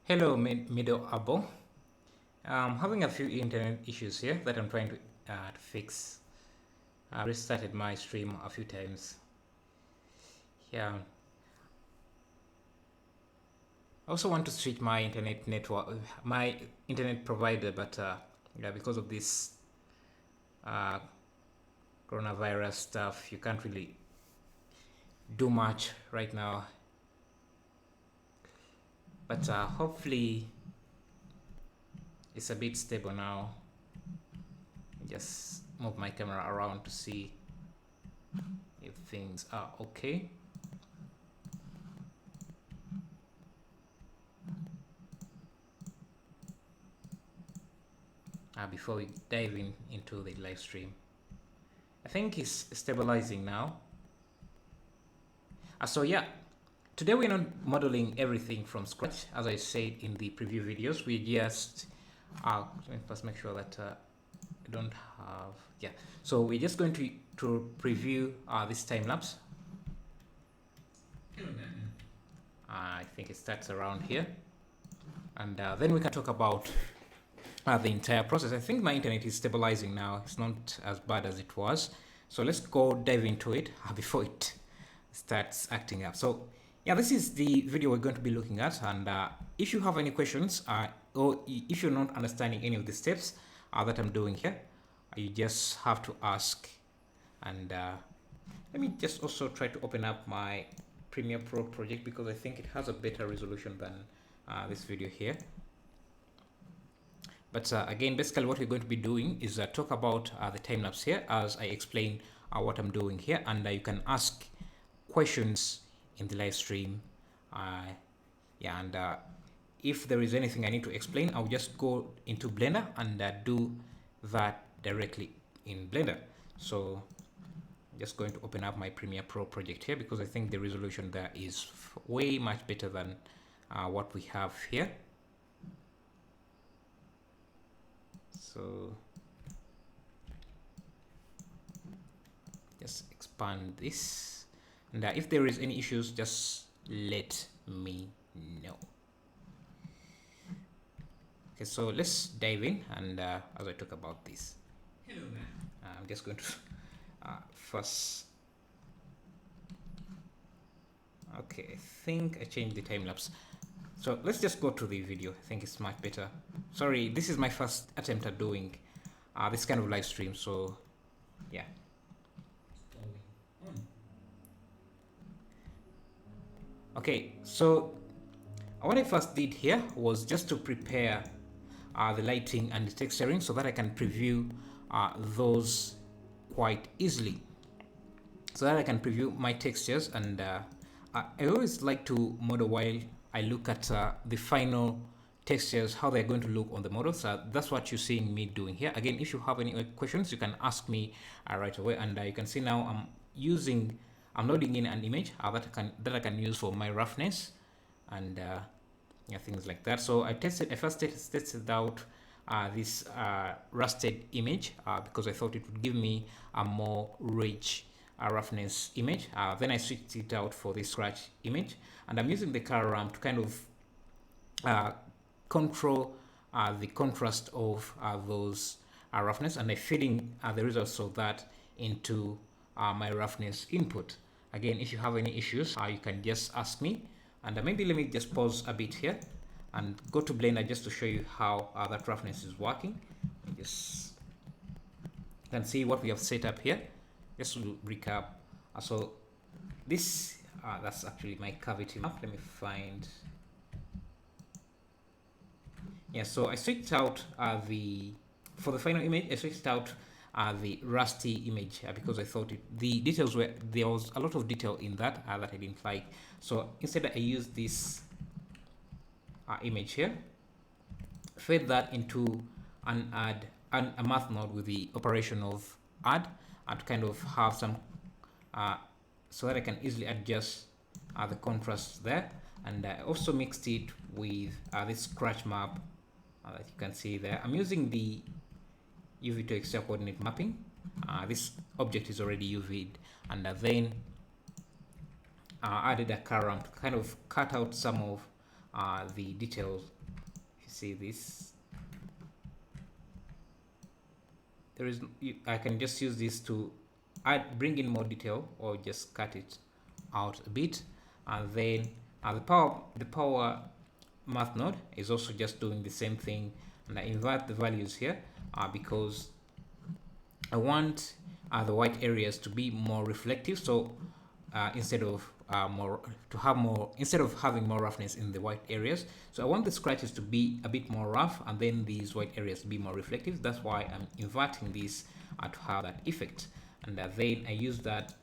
Hello, Middle Abo. I'm having a few internet issues here that I'm trying to fix. I restarted my stream a few times. Yeah. I also want to switch my internet network, my internet provider, but yeah, because of this uh, coronavirus stuff, you can't really do much right now. But hopefully, it's a bit stable now. Just move my camera around to see if things are okay. Before we dive into the live stream, I think it's stabilizing now. So yeah, today we're not modeling everything from scratch. As I said in the preview videos, we just let me first make sure that I don't have, yeah, so we're just going to preview this time lapse. I think it starts around here, and then we can talk about the entire process. I think my internet is stabilizing now. It's not as bad as it was. So let's go dive into it before it starts acting up. So yeah, this is the video we're going to be looking at. And if you have any questions or if you're not understanding any of the steps that I'm doing here, you just have to ask. And let me just also try to open up my Premiere Pro project because I think it has a better resolution than this video here. But again, basically what we're going to be doing is talk about the time lapse here as I explain what I'm doing here, and you can ask questions in the live stream. Yeah, and if there is anything I need to explain, I'll just go into Blender and do that directly in Blender. So I'm just going to open up my Premiere Pro project here because I think the resolution there is way much better than what we have here. So just expand this, and if there is any issues, just let me know. Okay, so let's dive in, and as I talk about this, hello, I'm just going to first. Okay, I think I changed the time lapse. So let's just go to the video. I think it's much better. Sorry, this is my first attempt at doing this kind of live stream, so yeah. Okay, so what I first did here was just to prepare the lighting and the texturing so that I can preview those quite easily. So that I can preview my textures, and I always like to model while I look at the final textures, how they're going to look on the model. So that's what you're seeing me doing here. Again, if you have any questions, you can ask me right away. And you can see now I'm loading in an image that I can use for my roughness and yeah, things like that. So I first tested out this rusted image because I thought it would give me a more rich roughness image. Then I switched it out for this scratch image, and I'm using the color ramp to kind of control the contrast of those roughness, and I'm feeding the results of that into my roughness input. Again, if you have any issues, you can just ask me, and maybe let me just pause a bit here and go to Blender just to show you how that roughness is working. Just you can see what we have set up here. Just to recap, so this that's actually my cavity map. Let me find. Yeah, so I switched out for the final image. I switched out the rusty image because I thought the details there was a lot of detail in that that I didn't like. So instead, I used this image here, fed that into a math node with the operation of add, to kind of have some so that I can easily adjust the contrast there. And I also mixed it with this scratch map that you can see there. I'm using the UV to exterior coordinate mapping. This object is already UV'd, and then added a color ramp to kind of cut out some of the details see this. There is I can just use this to bring in more detail or just cut it out a bit, and then the power math node is also just doing the same thing, and I invert the values here because I want the white areas to be more reflective. So instead of having more roughness in the white areas, so I want the scratches to be a bit more rough, and then these white areas to be more reflective. That's why I'm inverting this to have that effect. And then I use that.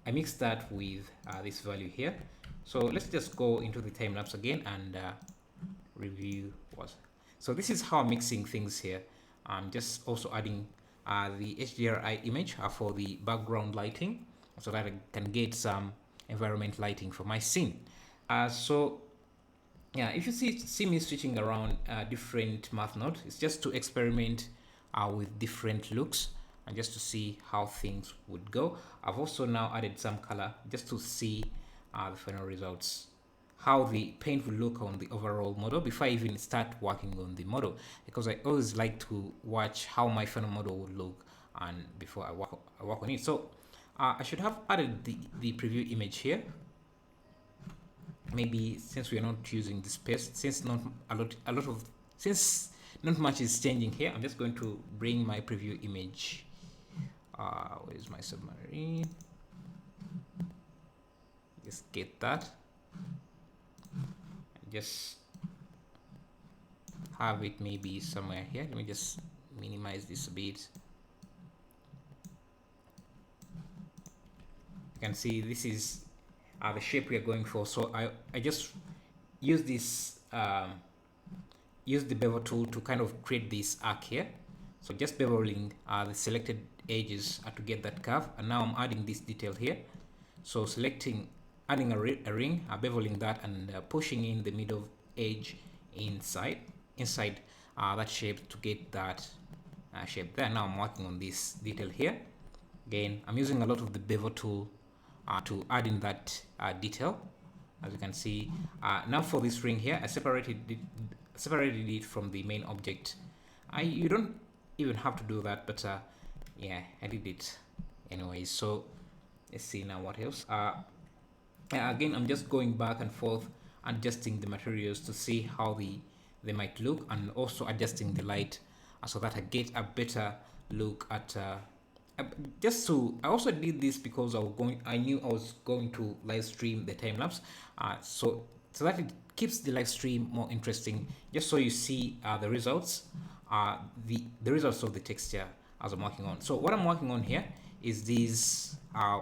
I mix that with this value here. So let's just go into the time lapse again and review what. So this is how I'm mixing things here. I'm just also adding the HDRI image for the background lighting, so that I can get some environment lighting for my scene. So yeah, if you see me switching around different math nodes, it's just to experiment with different looks and just to see how things would go. I've also now added some color just to see the final results, how the paint will look on the overall model before I even start working on the model, because I always like to watch how my final model would look and before I work on it. So I should have added the preview image here. Maybe since we are not using the space, since not much is changing here, I'm just going to bring my preview image. Where is my submarine? Just get that. Just have it maybe somewhere here. Let me just minimize this a bit. You can see this is the shape we are going for. So I just use this use the bevel tool to kind of create this arc here. So just beveling the selected edges to get that curve, and now I'm adding this detail here. So adding a ring, beveling that, and pushing in the middle edge inside that shape to get that shape there. Now I'm working on this detail here. Again, I'm using a lot of the bevel tool to add in that detail. As you can see, now for this ring here, I separated it from the main object. You don't even have to do that, but yeah, I did it anyway. So let's see now what else. Again, I'm just going back and forth, adjusting the materials to see how they might look, and also adjusting the light so that I get a better look at. I also did this because I knew I was going to live stream the time lapse, so that it keeps the live stream more interesting. Just so you see the results, the results of the texture as I'm working on. So what I'm working on here is these. I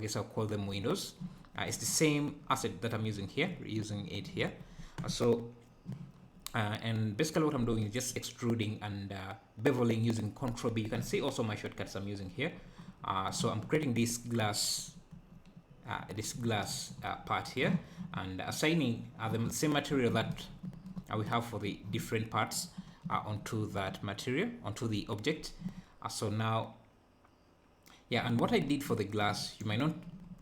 guess I'll call them windows. It's the same asset that I'm using here. We're using it here. And basically what I'm doing is just extruding and beveling using Ctrl B. You can see also my shortcuts I'm using here. So I'm creating this glass part here, and assigning the same material that we have for the different parts onto that material, onto the object. So now, yeah, and what I did for the glass, you might not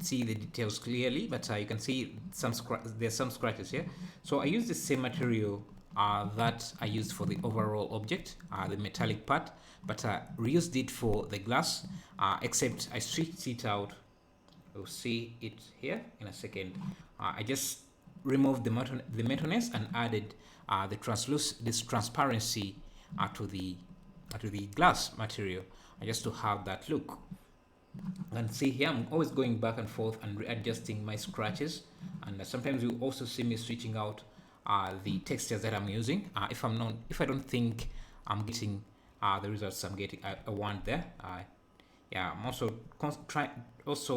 see the details clearly, but you can see there's some scratches here. So I used the same material that I used for the overall object, the metallic part, but reused it for the glass, except I switched it out. You'll see it here in a second. I just removed the metalness and added this transparency to the glass material, just to have that look. And see here, I'm always going back and forth and readjusting my scratches, and sometimes you also see me switching out the textures that I'm using if I don't think I'm getting the results I want there. Yeah, I'm also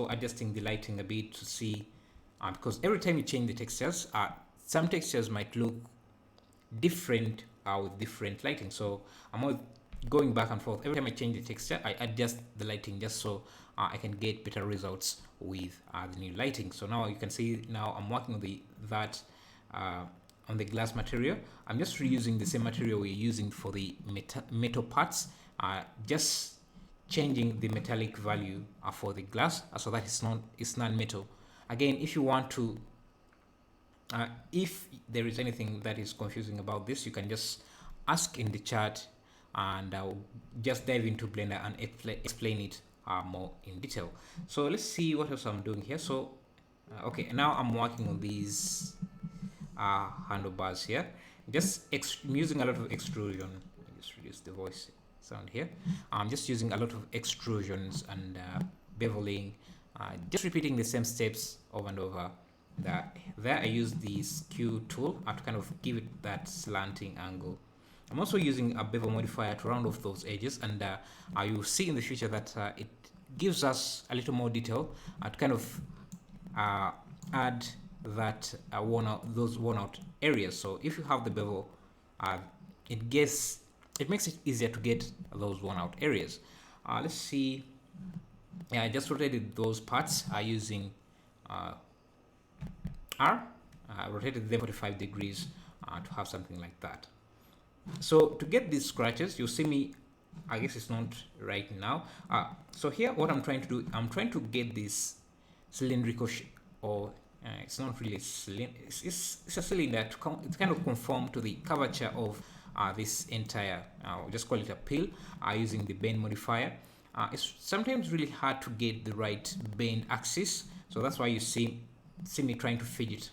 adjusting the lighting a bit to see, because every time you change the textures, some textures might look different with different lighting. So I'm always going back and forth. Every time I change the texture, I adjust the lighting just so I can get better results with the new lighting. So now you can see, now I'm working on on the glass material. I'm just reusing the same material we're using for the metal parts, just changing the metallic value for the glass so that it's non-metal. Again, if you want to If there is anything that is confusing about this, you can just ask in the chat, and I'll just dive into Blender and explain it more in detail. So let's see what else I'm doing here. So okay, now I'm working on these handlebars here. Just using a lot of extrusion. Let me just reduce the voice sound here. I'm just using a lot of extrusions and beveling, just repeating the same steps over and over. There I use the skew tool to kind of give it that slanting angle. I'm also using a bevel modifier to round off those edges, and you'll see in the future that it gives us a little more detail to kind of add that those worn out areas. So if you have the bevel, it makes it easier to get those worn out areas. Let's see. Yeah, I just rotated those parts using R. Rotated them 45 degrees to have something like that. So to get these scratches, you see me, I guess it's not right now. So here what I'm trying to do, I'm trying to get this cylindrical or it's not really cylinder, it's a cylinder to kind of conform to the curvature of this entire, I'll just call it a pill, using the bend modifier. It's sometimes really hard to get the right bend axis, so that's why you see me trying to fidget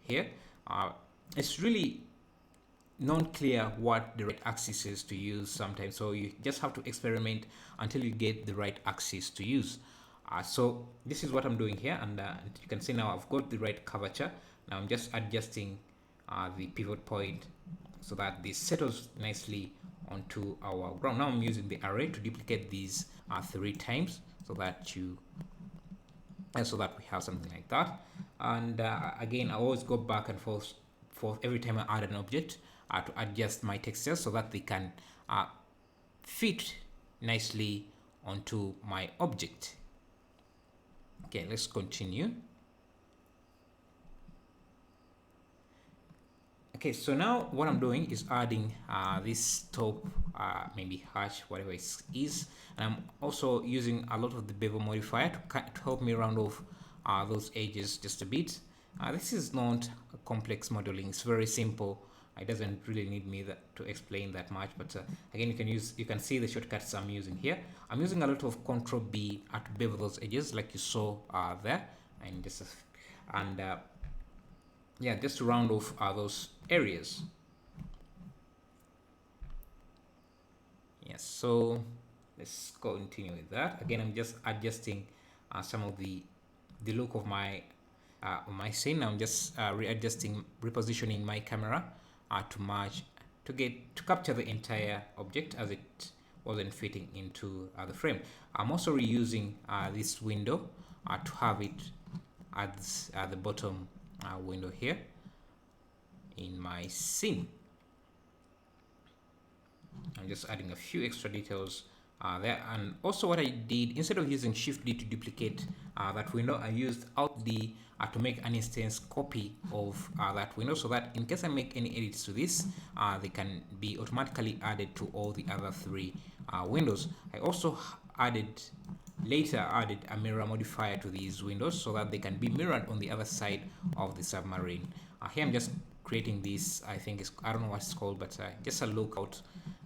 here. It's really not clear what the right axis is to use sometimes, so you just have to experiment until you get the right axis to use. So this is what I'm doing here, and you can see now I've got the right curvature. Now I'm just adjusting the pivot point so that this settles nicely onto our ground. Now I'm using the array to duplicate these 3 times so that we have something like that. And again, I always go back and forth every time I add an object to adjust my textures so that they can fit nicely onto my object. Okay, let's continue. Okay, so now what I'm doing is adding this top, maybe hatch, whatever it is, and I'm also using a lot of the bevel modifier to help me round off those edges just a bit. This is not a complex modeling; it's very simple. It doesn't really need me to explain that much, but again, you can see the shortcuts I'm using here. I'm using a lot of Control B to bevel those edges, like you saw there, and yeah, just to round off those areas. Yes, so let's continue with that. Again, I'm just adjusting some of the look of my scene. I'm just repositioning my camera to match, to capture the entire object as it wasn't fitting into the frame. I'm also reusing this window to have it at the bottom window here in my scene. I'm just adding a few extra details there, and also what I did, instead of using Shift D to duplicate that window, I used Alt D to make an instance copy of that window, so that in case I make any edits to this, they can be automatically added to all the other 3 windows. I also later added a mirror modifier to these windows so that they can be mirrored on the other side of the submarine. Here I'm just creating this, I don't know what it's called, but just a lookout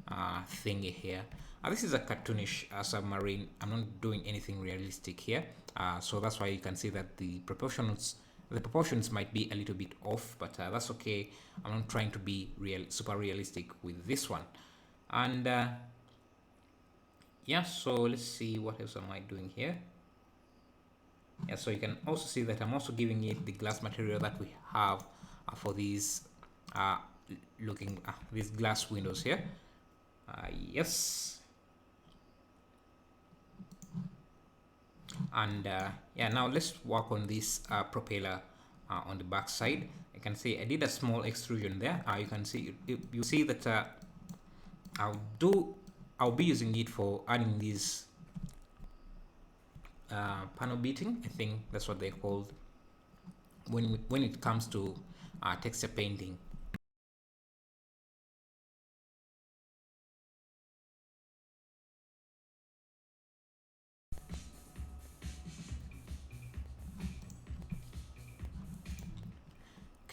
thingy here. This is a cartoonish submarine. I'm not doing anything realistic here, so that's why you can see that the proportions might be a little bit off, but that's okay. I'm not trying to be super realistic with this one. And yeah, so let's see what else am I doing here. Yeah, so you can also see that I'm also giving it the glass material that we have for these these glass windows here. Yes, and yeah, now let's work on this propeller on the back side. You can see I did a small extrusion there. You can see you see that I'll be using it for adding these panel beating. I think that's what they're called when it comes to texture painting.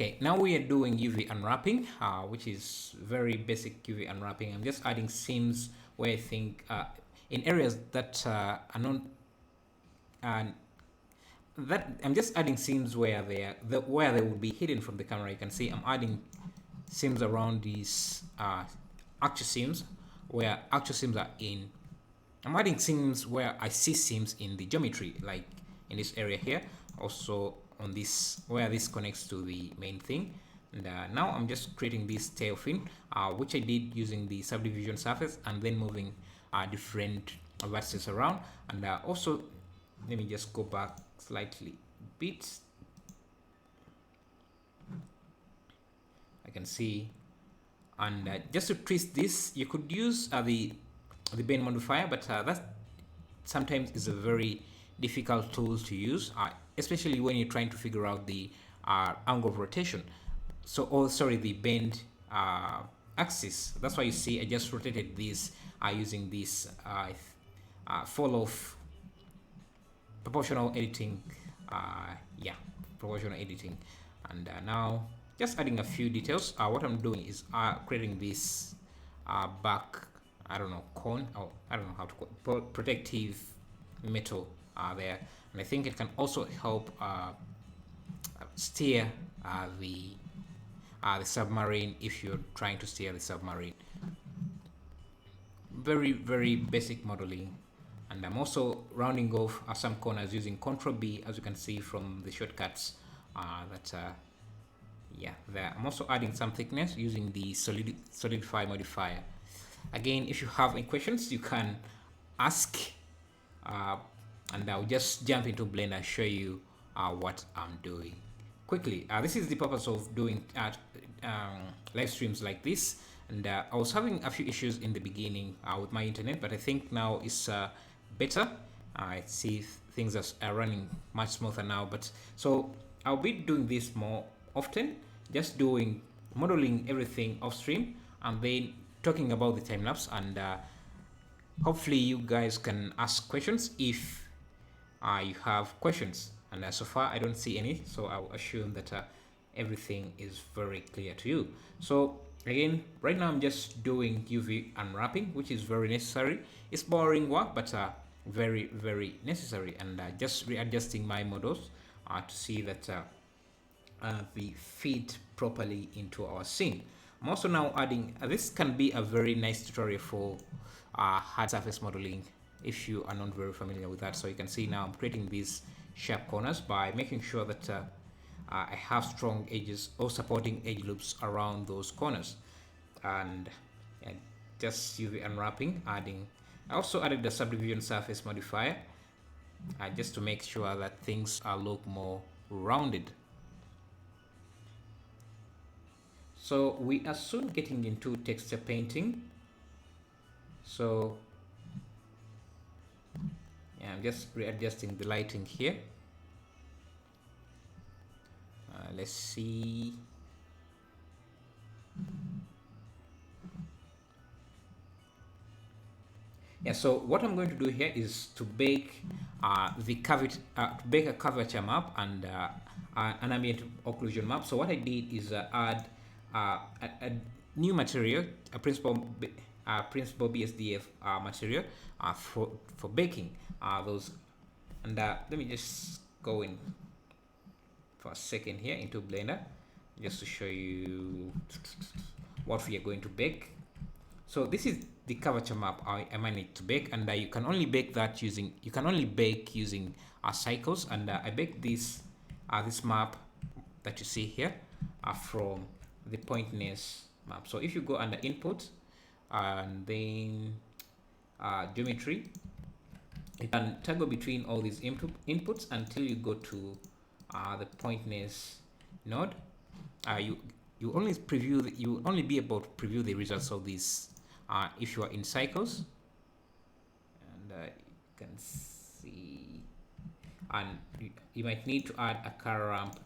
Okay, now we are doing UV unwrapping, which is very basic UV unwrapping. I'm just adding seams where I think in areas that are not that I'm just adding seams where where they would be hidden from the camera. You can see I'm adding seams around these actual seams where actual seams are in. I'm adding seams where I see seams in the geometry, like in this area here, also on this where this connects to the main thing. And now I'm just creating this tail fin, which I did using the subdivision surface and then moving different vertices around. And also, let me just go back slightly bit. I can see, and just to twist this, you could use the bend modifier, but that sometimes is a very difficult tool to use, especially when you're trying to figure out the angle of rotation. So, oh, sorry, the bend axis. That's why you see I just rotated this using this fall off proportional editing. Yeah, proportional editing. And now just adding a few details. What I'm doing is creating this back, I don't know, cone, or I don't know how to call it, protective metal there. And I think it can also help steer the submarine if you're trying to steer the submarine. Very, very basic modeling. And I'm also rounding off some corners using Ctrl B, as you can see from the shortcuts yeah, there. I'm also adding some thickness using the solidify modifier. Again, if you have any questions, you can ask, and I'll just jump into Blender and show you what I'm doing quickly. This is the purpose of doing live streams like this. And I was having a few issues in the beginning with my internet, but I think now it's better. I see things are running much smoother now. But so I'll be doing this more often, just doing modeling everything off stream and then talking about the time lapse. And hopefully you guys can ask questions if you have questions. And so far I don't see any, so I'll assume that everything is very clear to you. So again, right now I'm just doing UV unwrapping, which is very necessary. It's boring work, but very, very necessary. And just readjusting my models to see that we fit properly into our scene. I'm also now adding, this can be a very nice tutorial for hard surface modeling if you are not very familiar with that. So you can see now I'm creating these sharp corners by making sure that I have strong edges or supporting edge loops around those corners. And just UV unwrapping, adding, I also added the subdivision surface modifier just to make sure that things look more rounded. So we are soon getting into texture painting. So yeah, I'm just readjusting the lighting here. Let's see. Yeah, so what I'm going to do here is to bake a curvature map and an ambient occlusion map. So what I did is add a new material, a principal BSDF material for baking those. And let me just go in for a second here into Blender just to show you what we are going to bake. So this is the curvature map I managed to bake, and you can only bake that using cycles. And I baked this map that you see here from the pointness map. So if you go under input and then geometry, you can toggle between all these inputs until you go to the pointness node. You only be able to preview the results of these if you are in cycles. And you can see, and you might need to add a color ramp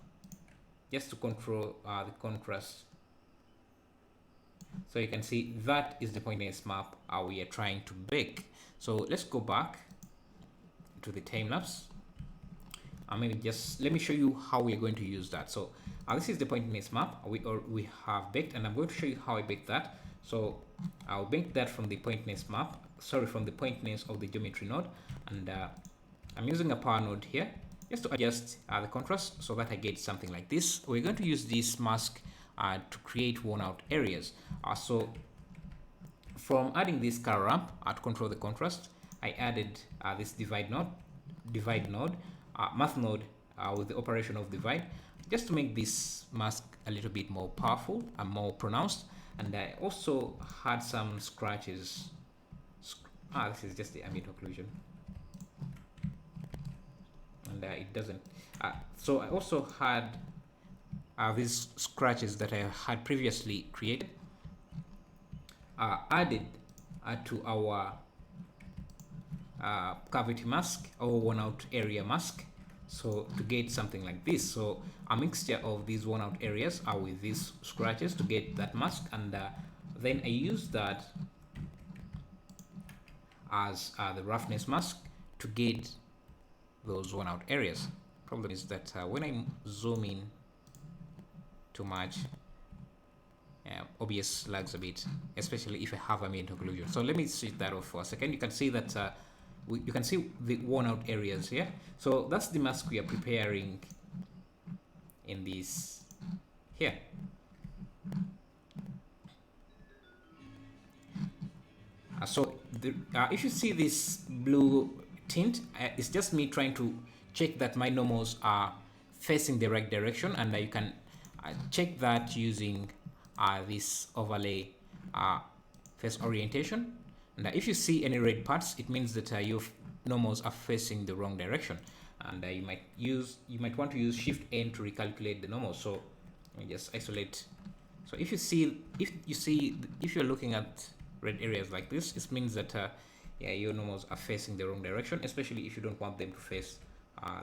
just to control the contrast. So you can see that is the pointness map we are trying to bake. So let's go back to the time lapse. maybe just let me show you how we're going to use that. So this is the pointness map we have baked, and I'm going to show you how I baked that. So I'll bake that from the pointness map, sorry, from the pointness of the geometry node, and I'm using a power node here just to adjust the contrast so that I get something like this. We're going to use this mask to create worn out areas. So from adding this color ramp to control the contrast, I added this divide node, math node with the operation of divide, just to make this mask a little bit more powerful and more pronounced. And I also had some scratches. This is just the ambient occlusion, and it doesn't. So I also had these scratches that I had previously created added to our cavity mask or worn out area mask, so to get something like this. So a mixture of these worn out areas are with these scratches to get that mask, and then I use that as the roughness mask to get those worn out areas. Problem is that when I zoom in too much, OBS lags a bit, especially if I have ambient occlusion. So let me switch that off for a second. You can see that you can see the worn out areas here. So that's the mask we are preparing in this here. So if you see this blue tint, it's just me trying to check that my normals are facing the right direction, and you can check that using this overlay face orientation. And if you see any red parts, it means that your normals are facing the wrong direction, and you might want to use Shift N to recalculate the normals. So let me just isolate. So if you're looking at red areas like this, it means that yeah, your normals are facing the wrong direction, especially if you don't want them to face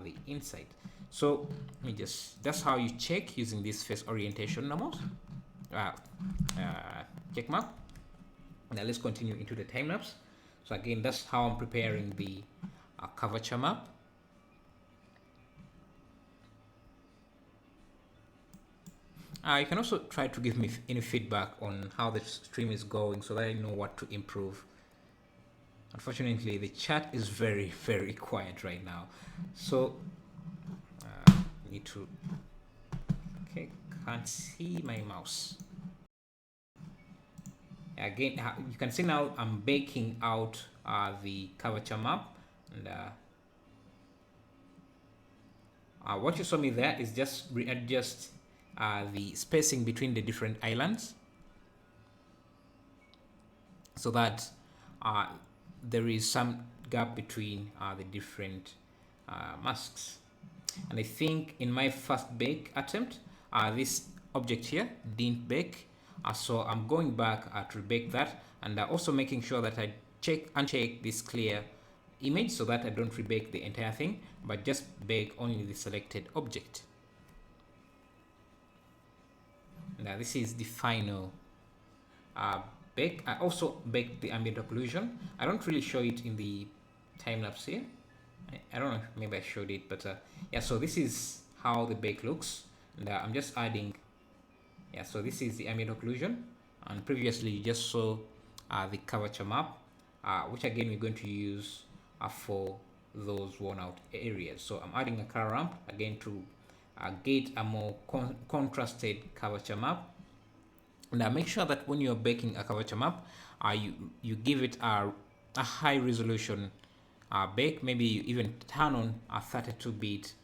the inside. So let me that's how you check using this face orientation normals check mark. Now let's continue into the time lapse. So again, that's how I'm preparing the curvature map. You can also try to give me any feedback on how the stream is going so that I know what to improve. Unfortunately, the chat is very, very quiet right now. So need to, okay, can't see my mouse. Again, you can see now I'm baking out the curvature map, and what you saw me there is just readjust the spacing between the different islands so that there is some gap between the different masks. And I think in my first bake attempt, this object here didn't bake, so I'm going back to bake that, and also making sure that I uncheck this clear image so that I don't rebake the entire thing, but just bake only the selected object. Now this is the final bake. I also baked the ambient occlusion. I don't really show it in the time lapse here. I don't know, maybe I showed it, but yeah, so this is how the bake looks, and I'm just adding, yeah, so this is the ambient occlusion, and previously you just saw the curvature map, which again we're going to use for those worn out areas. So I'm adding a color ramp again to get a more contrasted curvature map. Now make sure that when you're baking a curvature map, you give it a high resolution bake. Maybe you even turn on a 32-bit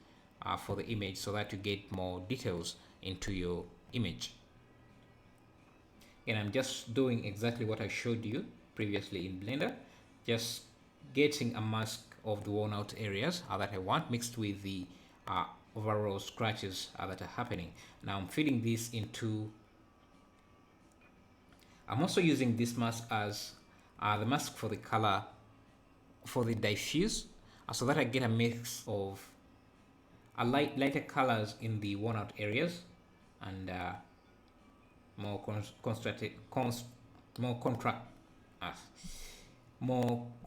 for the image so that you get more details into your image. And I'm just doing exactly what I showed you previously in Blender, just getting a mask of the worn out areas that I want mixed with the overall scratches that are happening. Now I'm feeding this into, I'm also using this mask as the mask for the color, for the diffuse, so that I get a mix of lighter colors in the worn out areas and more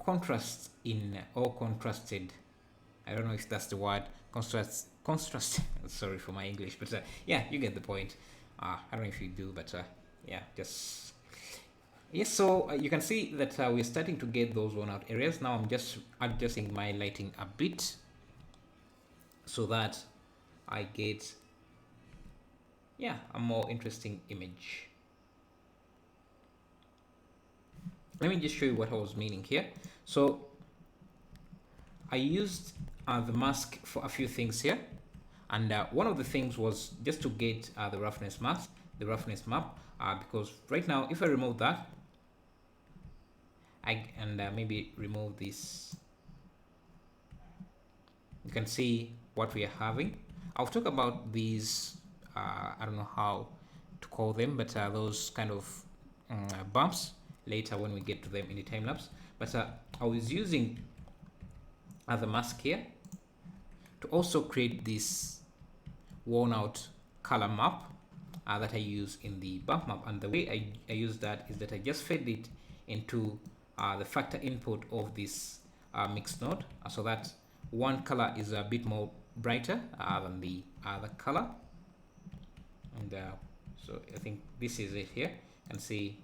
contrast in, or contrasted, I don't know if that's the word, contrast sorry for my English, but yeah, you get the point. I don't know if you do, but yeah, just yes. So you can see that we're starting to get those worn out areas. Now I'm just adjusting my lighting a bit so that I get, yeah, a more interesting image. Let me just show you what I was meaning here. So I used the mask for a few things here, and one of the things was just to get the roughness map, because right now if I remove that, maybe remove this, you can see what we are having. I'll talk about these, I don't know how to call them, but those kind of bumps later when we get to them in the time lapse. But I was using the mask here to also create this worn out color map that I use in the bump map. And the way I use that is that I just fed it into the factor input of this mix node, so that one color is a bit more brighter than the other color. And so I think this is it here. You can see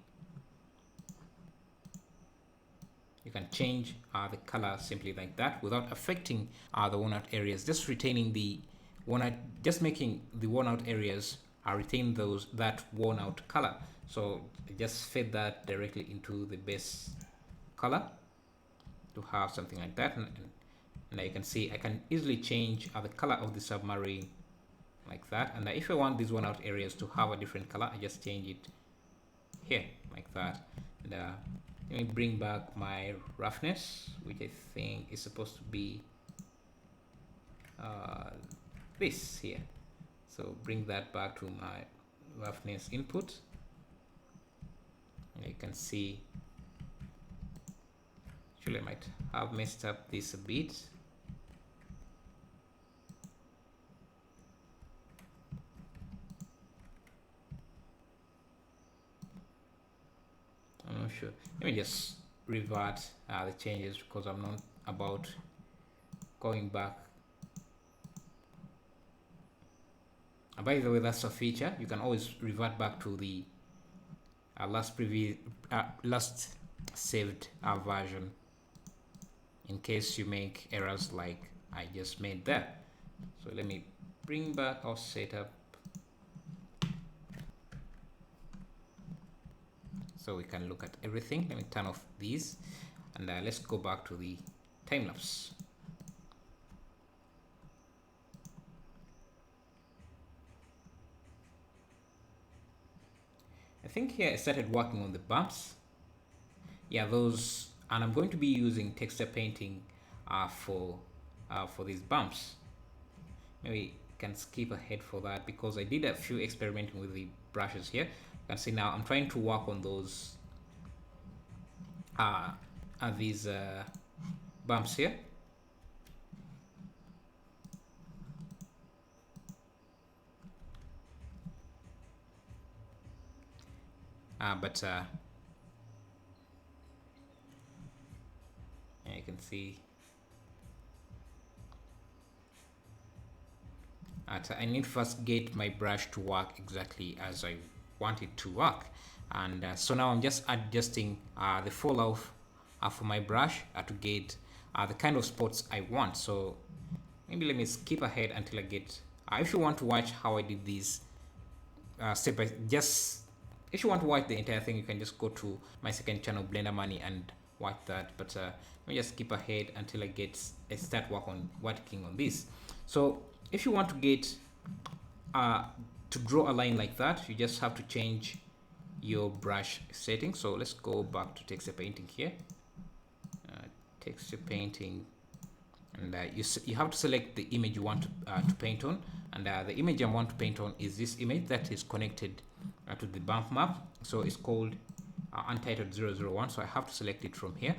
you can change the color simply like that without affecting the worn out areas, just retaining the worn out, just making the worn out areas retain that worn out color. So I just fed that directly into the base color to have something like that. And now you can see I can easily change the color of the submarine like that. And if I want these worn out areas to have a different color, I just change it here like that. And let me bring back my roughness, which I think is supposed to be this here. So bring that back to my roughness input. And you can see, actually I might have messed up this a bit. I'm not sure. Let me just revert the changes because I'm not about going back. By the way, that's a feature. You can always revert back to the last saved version in case you make errors like I just made there. So let me bring back our setup so we can look at everything. Let me turn off these and let's go back to the time lapse. I think here I started working on the bumps. Yeah, those, and I'm going to be using texture painting for these bumps. Maybe you can skip ahead for that because I did a few experimenting with the brushes here. You can see now I'm trying to work on those these bumps here. But you can see I need to first get my brush to work exactly as I want it to work. And so now I'm just adjusting the fall off for my brush to get the kind of spots I want. So maybe let me skip ahead until I get, if you want to watch how I did these step by just, if you want to watch the entire thing, you can just go to my second channel, Blender Money, and watch that. But let me just skip ahead until I start working on this. So if you want to get to draw a line like that, you just have to change your brush settings. So let's go back to texture painting here, texture painting, and you have to select the image you want to paint on. And the image I want to paint on is this image that is connected to the bump map. So it's called Untitled 001. So I have to select it from here.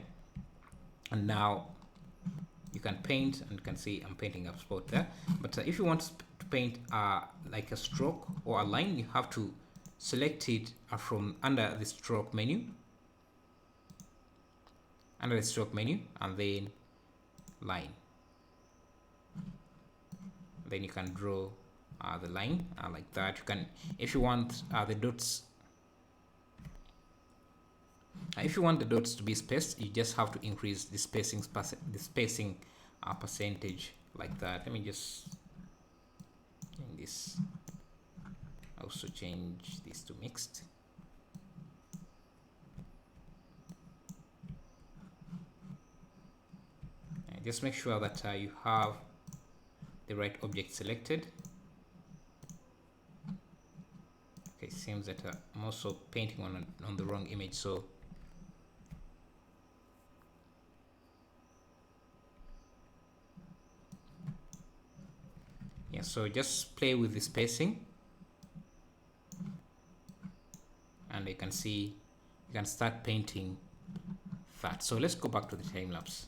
And now you can paint, and you can see I'm painting a spot there. But if you want to paint like a stroke or a line, you have to select it from under the stroke menu, and then line. Then you can draw the line like that. You can, if you want the dots, if you want the dots to be spaced, you just have to increase the spacing percentage like that. Let me just change this. Also change this to mixed. And just make sure that you have the right object selected. Okay, seems that I'm also painting on the wrong image, so yeah, so just play with the spacing, and you can see you can start painting that. So let's go back to the time lapse.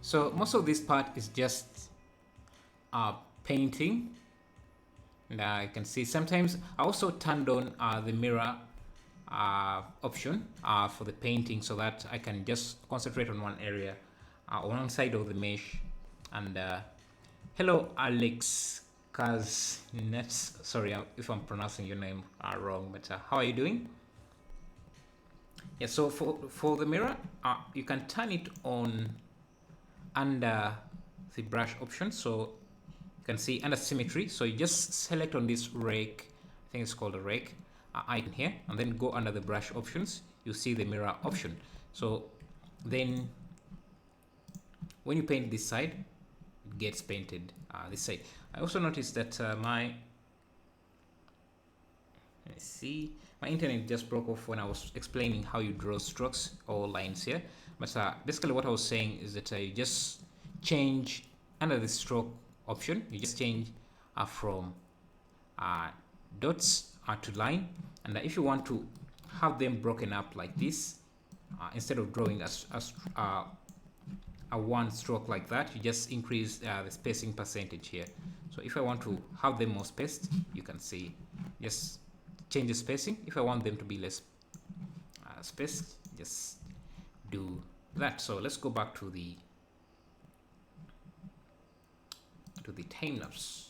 So most of this part is just painting. And you can see sometimes I also turned on the mirror option for the painting, so that I can just concentrate on one area, on one side of the mesh. And hello, Alex Kaznets. Sorry if I'm pronouncing your name wrong, but how are you doing? Yeah, so for the mirror, you can turn it on under the brush option. So you can see under symmetry, so you just select on this rake, I think it's called a rake icon here, and then go under the brush options. You see the mirror option. So then when you paint this side, it gets painted this side. I also noticed that my internet just broke off when I was explaining how you draw strokes or lines here. But basically what I was saying is that you just change under the stroke option, you just change from dots to line. And if you want to have them broken up like this, instead of drawing a one stroke like that, you just increase the spacing percentage here. So if I want to have them more spaced, you can see just change the spacing. If I want them to be less spaced, just do that. So let's go back to the time lapse.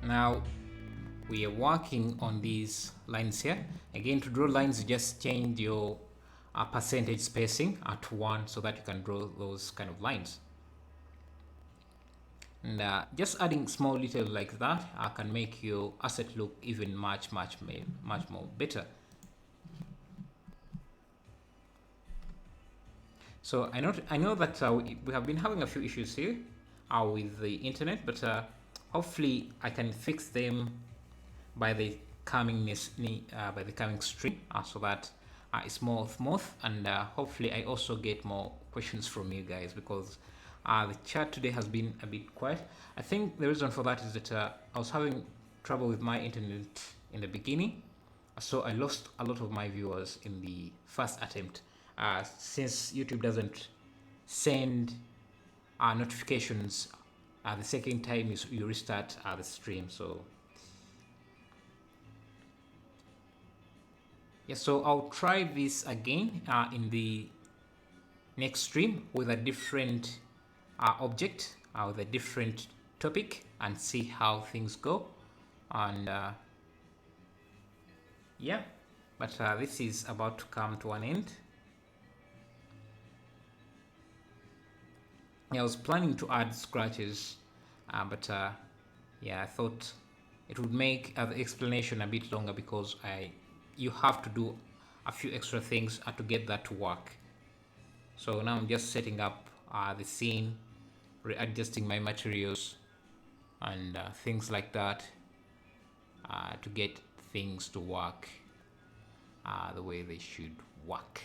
Now we are working on these lines here. Again, to draw lines, you just change your percentage spacing at 1 so that you can draw those kind of lines. And just adding small detail like that can make your asset look even much more better. So I know that we have been having a few issues here with the internet, but hopefully I can fix them by the coming stream, so that it's more smooth, and hopefully I also get more questions from you guys, because the chat today has been a bit quiet. I think the reason for that is that I was having trouble with my internet in the beginning, so I lost a lot of my viewers in the first attempt, since YouTube doesn't send notifications the second time you restart the stream. So yeah, so I'll try this again in the next stream with a different object, with a different topic, and see how things go. And yeah, but this is about to come to an end. Yeah, I was planning to add scratches, but yeah, I thought it would make the explanation a bit longer, because you have to do a few extra things to get that to work. So now I'm just setting up the scene, readjusting my materials, and things like that to get things to work the way they should work.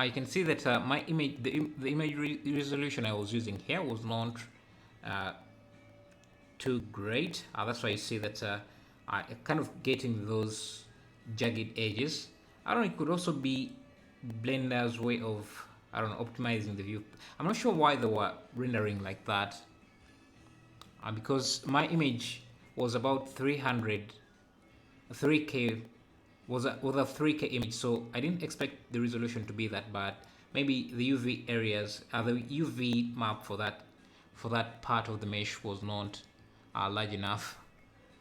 You can see that my image, the image resolution I was using here was not too great. That's why you see that kind of getting those jagged edges. I don't know, it could also be Blender's way of, I don't know, optimizing the view. I'm not sure why they were rendering like that, because my image was about 3K, was a 3K image, so I didn't expect the resolution to be that bad. Maybe the UV areas, the UV map for that part of the mesh was not large enough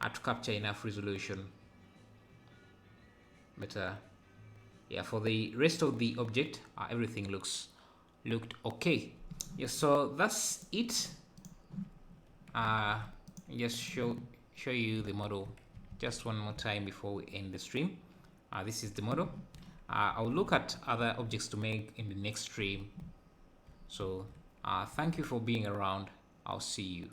to capture enough resolution. But yeah, for the rest of the object, everything looked okay. Yeah, so that's it. Just show you the model just one more time before we end the stream. This is the model. I'll look at other objects to make in the next stream. So thank you for being around. I'll see you.